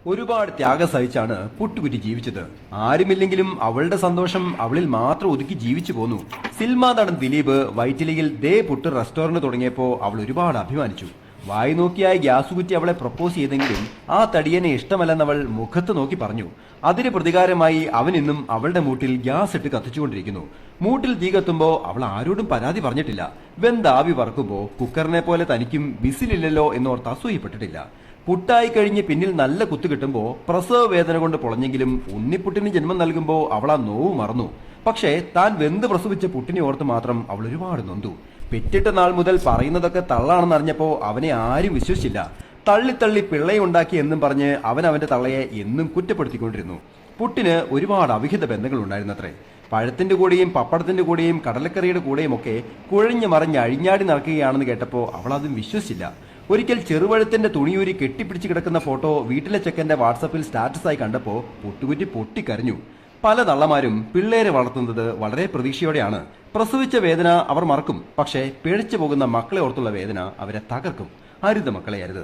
ഒരുപാട് ത്യാഗം സഹിച്ചാണ് പുട്ടുകുറ്റി ജീവിച്ചത്. ആരുമില്ലെങ്കിലും അവളുടെ സന്തോഷം അവളിൽ മാത്രം ഒതുക്കി ജീവിച്ചു പോന്നു. സിനിമാ നടൻ ദിലീപ് വൈറ്റിലിയിൽ ദേ പുട്ട് റെസ്റ്റോറന്റ് തുടങ്ങിയപ്പോ അവൾ ഒരുപാട് അഭിമാനിച്ചു. വായി നോക്കിയായി ഗ്യാസ് കുറ്റി അവളെ പ്രപ്പോസ് ചെയ്തെങ്കിലും ആ തടിയനെ ഇഷ്ടമല്ലെന്നവൾ മുഖത്ത് നോക്കി പറഞ്ഞു. അതിന് പ്രതികാരമായി അവൻ ഇന്നും അവളുടെ മൂട്ടിൽ ഗ്യാസ് ഇട്ട് കത്തിച്ചുകൊണ്ടിരിക്കുന്നു. മൂട്ടിൽ തീ കത്തുമ്പോ അവൾ ആരോടും പരാതി പറഞ്ഞിട്ടില്ല. വെന്താവി വറക്കുമ്പോ കുക്കറിനെ പോലെ തനിക്കും വിസിലില്ലല്ലോ എന്നോർത്ത് അസൂയപ്പെട്ടിട്ടില്ല. പുട്ടായി കഴിഞ്ഞ് പിന്നിൽ നല്ല കുത്തു കിട്ടുമ്പോ പ്രസവ വേദന കൊണ്ട് പൊളഞ്ഞെങ്കിലും ഉണ്ണിപ്പുട്ടിന് ജന്മം നൽകുമ്പോ അവൾ ആ നോവ് മറന്നു. പക്ഷേ താൻ വെന്ത് പ്രസവിച്ച പുട്ടിനെ ഓർത്ത് മാത്രം അവൾ ഒരുപാട് നൊന്തു. പെറ്റിട്ട നാൾ മുതൽ പറയുന്നതൊക്കെ തള്ളാണെന്നറിഞ്ഞപ്പോ അവനെ ആരും വിശ്വസിച്ചില്ല. തള്ളി പിള്ളയുണ്ടാക്കി എന്നും പറഞ്ഞ് അവൻ അവന്റെ തള്ളയെ എന്നും കുറ്റപ്പെടുത്തിക്കൊണ്ടിരുന്നു. പുട്ടിന് ഒരുപാട് അവിഹിത ബന്ധങ്ങൾ ഉണ്ടായിരുന്നത്രേ. പഴത്തിന്റെ കൂടെയും പപ്പടത്തിന്റെ കൂടെയും കടലക്കറിയുടെ കൂടെയും ഒക്കെ കുഴഞ്ഞു മറിഞ്ഞ് അഴിഞ്ഞാടി നടക്കുകയാണെന്ന് കേട്ടപ്പോൾ അവൾ അതും വിശ്വസിച്ചില്ല. ഒരിക്കൽ ചെറുവഴുത്തിന്റെ തുണിയൂരി കെട്ടിപ്പിടിച്ച് കിടക്കുന്ന ഫോട്ടോ വീട്ടിലെ ചെക്കന്റെ വാട്സപ്പിൽ സ്റ്റാറ്റസായി കണ്ടപ്പോൾ പുട്ടുകുറ്റി പൊട്ടിക്കരഞ്ഞു. പല തള്ളമാരും പിള്ളേരെ വളർത്തുന്നത് വളരെ പ്രതീക്ഷയോടെയാണ്. പ്രസവിച്ച വേദന അവർ മറക്കും, പക്ഷേ പിഴച്ചു പോകുന്ന മക്കളെ ഓർത്തുള്ള വേദന അവരെ തകർക്കും. അരുത് മക്കളെ, അരുത്.